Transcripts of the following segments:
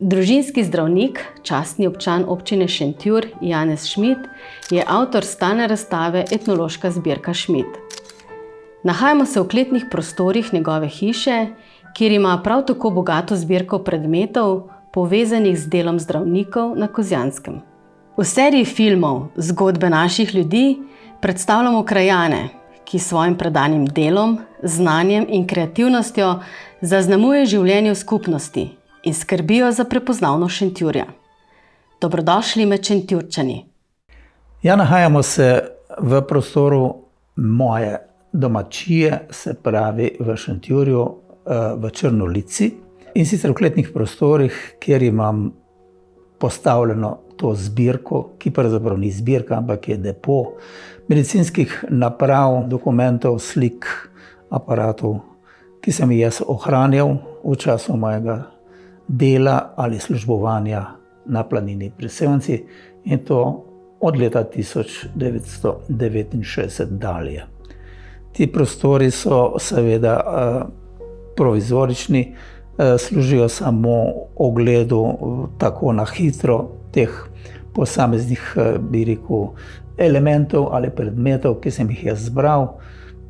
Družinski zdravnik, častni občan občine Šentjur Janez Šmid je avtor stalne razstave Etnološka zbirka Šmid. Nahajamo se v kletnih prostorih njegove hiše, kjer ima prav tako bogato zbirko predmetov, povezanih z delom zdravnikov na Kozjanskem. V seriji filmov Zgodbe naših ljudi predstavljamo krajane, ki s svojim predanim delom, znanjem in kreativnostjo zaznamuje življenje v skupnosti in skrbijo za prepoznavnost Šentjurja. Dobrodošli med Šentjurčani. Ja, nahajamo se v prostoru moje domačije, se pravi v Šentjurju, v Črnolici, in sicer v kletnih prostorih, kjer imam postavljeno to zbirko, ki pravzaprav ni zbirka, ampak je depo medicinskih naprav, dokumentov, slik, aparatov, ki sem jih jaz ohranjal v času mojega dela ali službovanja na planini pri Sevnici, in to od leta 1969 dalje. Ti prostori so seveda provizorični, služijo samo ogledu tako na hitro teh posameznih, bi rekel, elementov ali predmetov, ki sem jih jaz zbral,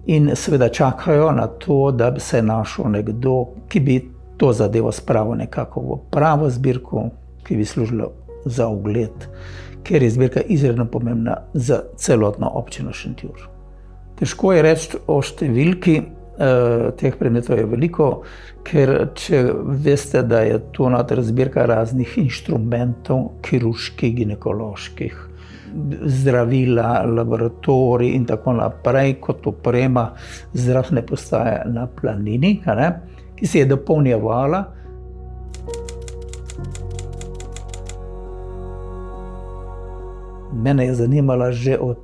in seveda čakajo na to, da bi se našel nekdo, ki bi to zadevo spravil nekako v pravo zbirko, ki bi služila za ogled, ker je zbirka izredno pomembna za celotno občino Šentjur. Težko je reči o številki, teh predmetov je veliko, ker če veste, da je to noter zbirka raznih inštrumentov, kirurških, ginekoloških, zdravila, laboratorij in tako naprej, kot oprema zdravstvene postaje na planini, ki se je dopolnjevala. Mene je zanimala že od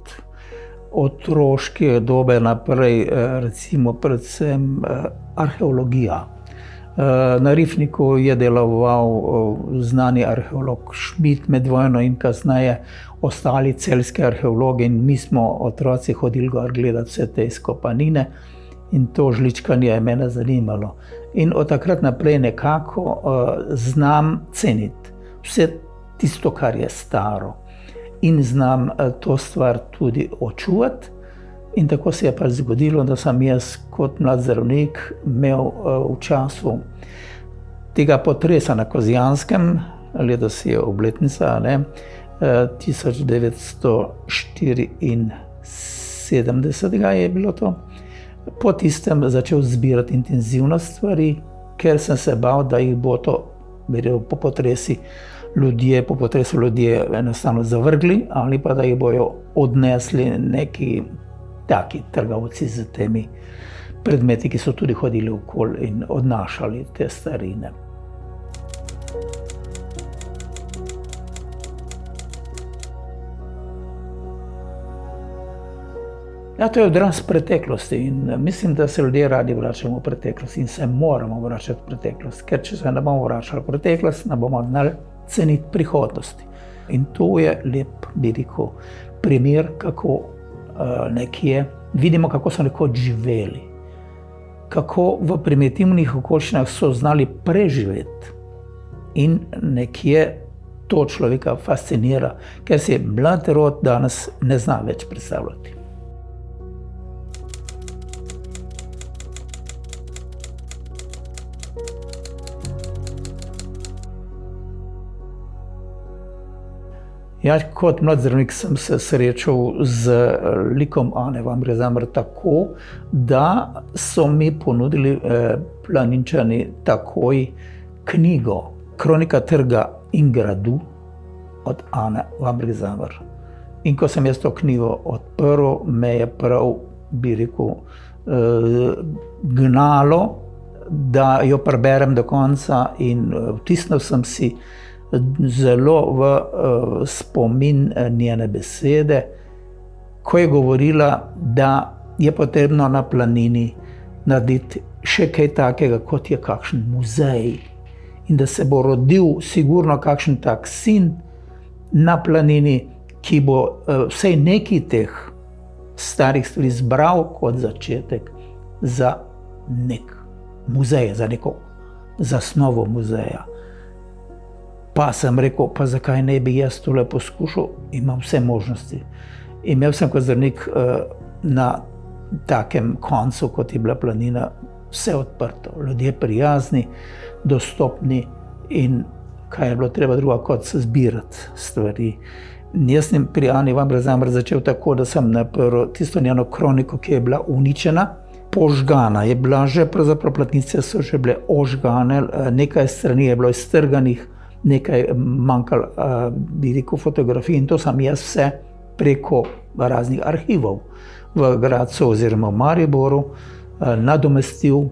otroške dobe naprej, recimo predvsem arheologija. Na Rifniku je deloval znani arheolog Šmid med vojno in kasneje ostali celjski arheologi, in mi smo otroci hodili gor gledati vse te izkopanine, in to žličkanje je mene zanimalo. In od takrat naprej nekako znam ceniti vse tisto, kar je staro, in znam to stvar tudi očuvati. In tako se je pač zgodilo, da sem jaz kot mlad zdravnik imel v času tega potresa na Kozjanskem, letos je obletnica, 1974 je bilo to, po tistem začel zbirati intenzivno stvari, ker sem se bal, da jih bo to, po potresu ljudje enostavno zavrgli, ali pa da jih bojo odnesli neki taki trgovci z temi predmeti, ki so tudi hodili okoli in odnašali te starine. Ja, to je odraz preteklosti, in mislim, da se ljudje radi vračamo v preteklost in se moramo vračati v preteklost, ker če se ne bomo vračali v preteklost, ne bomo znali ceniti prihodnosti. In to je lep, bi rekel, primer, kako nekje vidimo, kako so nekoč živeli, kako v primitivnih okoliščinah so znali preživeti, in nekje to človeka fascinira, ker si mlad rod danes ne zna več predstavljati. Ja, kot mlad zdravnik sem se srečal z likom Ane Vambrezamr tako, da so mi ponudili Planinčani takoj knjigo Kronika trga in gradu od Ane Vambrezamr. In ko sem jaz to knjigo odprl, me je prav, bi rekel, gnalo, da jo preberem do konca, in vtisnil sem si zelo v spomin njene besede, ko je govorila, da je potrebno na planini narediti še kaj takega, kot je kakšen muzej, in da se bo rodil sigurno kakšen tak sin na planini, ki bo vsaj nekaj teh starih stvari zbral kot začetek za nek muzej, za neko zasnovo muzeja. Pa sem rekel, pa zakaj ne bi jaz tole poskušal, imam vse možnosti. Imel sem kot zdravnik na takem koncu, kot je bila Planina, vse odprto. Ljudje prijazni, dostopni in kaj je bilo treba druga kot zbirati stvari. Jaz sem pri Ani Vambra-Zamr začel tako, da sem naprl tisto njeno kroniko, ki je bila uničena, požgana je bila že, pravzaprav platnice so že bile ožgane, nekaj strani je bilo iztrganih, nekaj manjkalo, bi rekel, fotografij in to sem jaz vse preko raznih arhivov v Gradcu oziroma v Mariboru nadomestil.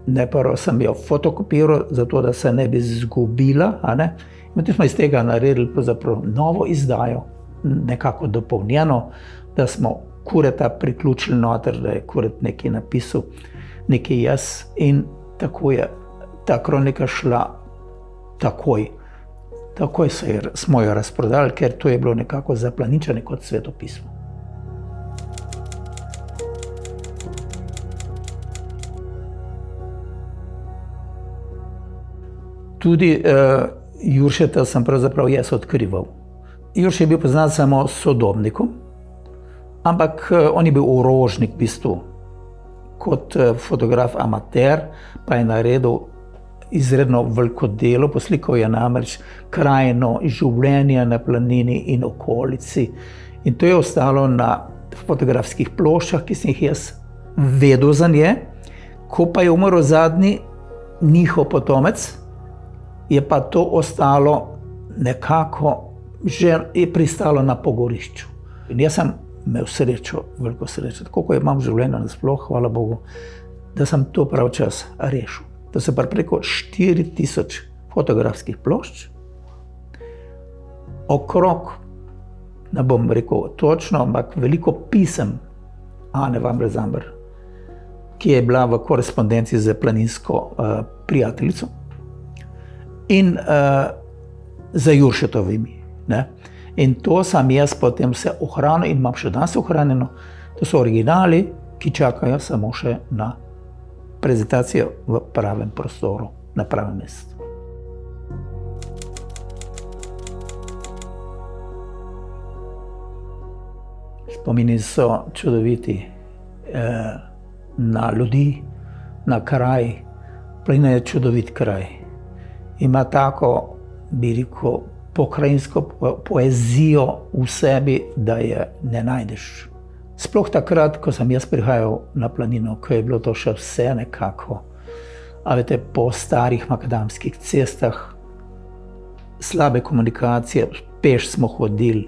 Najprej sem jo fotokopiral, zato da se ne bi izgubila. Potem smo iz tega naredili novo izdajo, nekako dopolnjeno, da smo Kureta priključili noter, da je Kuret nekaj napisal, nekaj jaz in tako je ta kronika šla takoj. Takoj smo jo razprodali, ker to je bilo nekako za Planinčane kot sveto pismo. Tudi Juršeta sem pravzaprav jaz odkrival. Jurš je bil poznan samo sodobnikom, ampak on je bil orožnik v bistvu. Kot fotograf amater pa je naredil izredno veliko delo, poslikal je namreč krajino življenja na Planini in okolici. In to je ostalo na fotografskih ploščah, ki sem jih jaz vedel za nje. Ko pa je umrl zadnji njihov potomec, je pa to ostalo nekako, že je pristalo na pogorišču. In jaz sem imel srečo, veliko srečo, tako ko imam v življenju nasploh, hvala Bogu, da sem to prav čas rešil. To se pa preko 4000 fotografskih plošč, okrog, ne bom rekel točno, ampak veliko pisem Ane Vambra-Zamr, ki je bila v korespondenci z planinsko prijateljico in za Juršetovimi. In to sem jaz potem vse ohranil in imam še danes ohranjeno. To so originali, ki čakajo samo še na prezentacijo v pravem prostoru, na pravem mestu. Spomini so čudoviti na ljudi, na kraj. Planina je čudovit kraj. Ima tako, bi rekel, pokrajinsko poezijo v sebi, da je ne najdeš. Sploh takrat, ko sem jaz prihajal na Planino, ko je bilo to še vse nekako, a veste, po starih makadamskih cestah, slabe komunikacije, peš smo hodili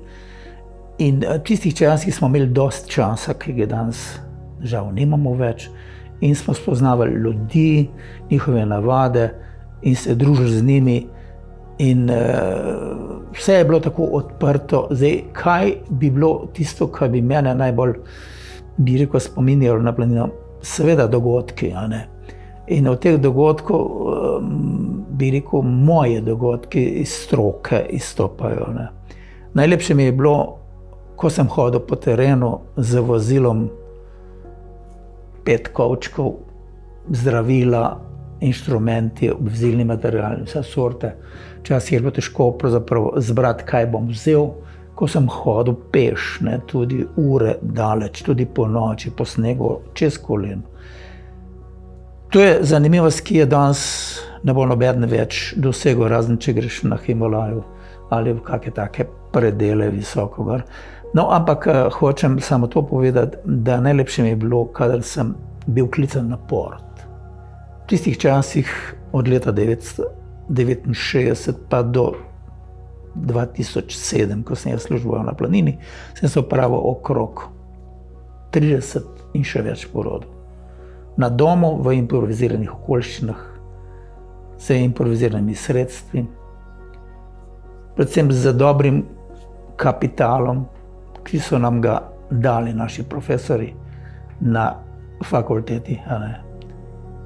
in v tistih časih smo imeli dosti časa, ki ga danes žal nimamo več, in smo spoznavali ljudi, njihove navade in se družili z njimi. In vse je bilo tako odprto. Zdaj, kaj bi bilo tisto, kar bi mene najbolj, bi rekel, spominjalo na Planino? Seveda dogodki, a ne? In od teh dogodkov, bi rekel, moje dogodki iz stroke izstopajo, ne? Najlepše mi je bilo, ko sem hodil po terenu z vozilom 5 kovčkov, zdravila, inštrumenti, obvezilni materiali, vse sorte. Včasih je bilo težko pravzaprav zbrati, kaj bom vzel, ko sem hodil peš, ne, tudi ure daleč, tudi po noči, po snegu, čez kolen. To je zanimivost, ki je danes ne bo noben več dosegel, razen če greš na Himalaju ali v kakšne take predele visoko gor. No, ampak hočem samo to povedati, da najlepše mi je bilo, kadar sem bil klican na port. V tistih časih od leta 1969 pa do 2007, ko sem jaz služboval na Planini, sem se opravil okrog 30 in še več porodov. Na domu, v improviziranih okoliščinah, z improviziranimi sredstvi, predvsem z dobrim kapitalom, ki so nam ga dali naši profesori na fakulteti.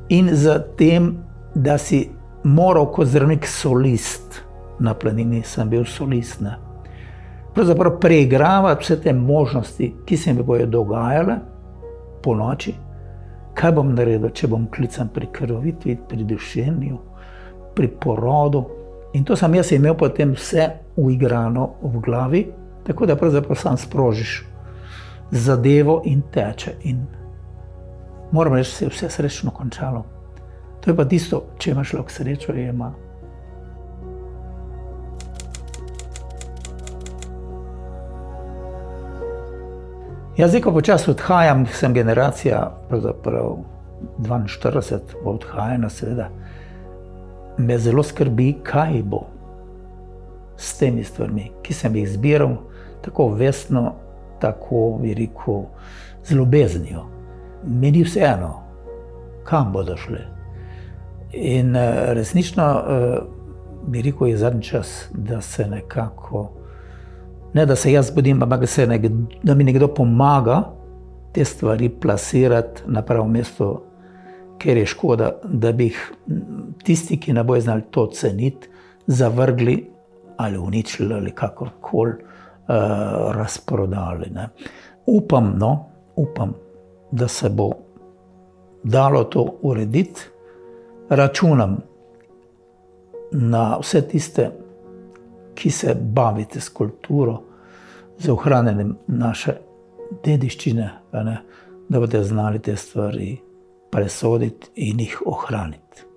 In z tem, da si moral kot zdravnik solist, na Planini sem bil solist, ne, pravzaprav preigravati vse te možnosti, ki se mi bojo dogajale po noči. Kaj bom naredil, če bom klican pri krvavitvi, pri dušenju, pri porodu In to sem jaz imel potem vse uigrano v glavi, tako da pravzaprav sam sprožiš zadevo in teče. In moram reči, se je vse srečno končalo. To je pa tisto, če ima človek srečo, je ima. Jaz zdaj, ko počasi odhajam, sem generacija, pravzaprav 42 odhajanja, seveda, me zelo skrbi, kaj bo s temi stvarmi, ki sem jih zbiral tako vestno, tako, bi rekel, z ljubeznijo. Meni vseeno, kam bodo šli. In resnično, bi rekel, je zadnji čas, da se nekako, ne da se jaz budim, ampak da mi nekdo pomaga te stvari plasirati na pravo mesto, ker je škoda, da bi jih tisti, ki ne bojo znali to ceniti, zavrgli ali uničili ali kakorkoli razprodali. Ne. Upam, da se bo dalo to urediti. Računam na vse tiste, ki se bavite s kulturo, z ohranjanjem naše dediščine, da boste znali te stvari presoditi in jih ohraniti.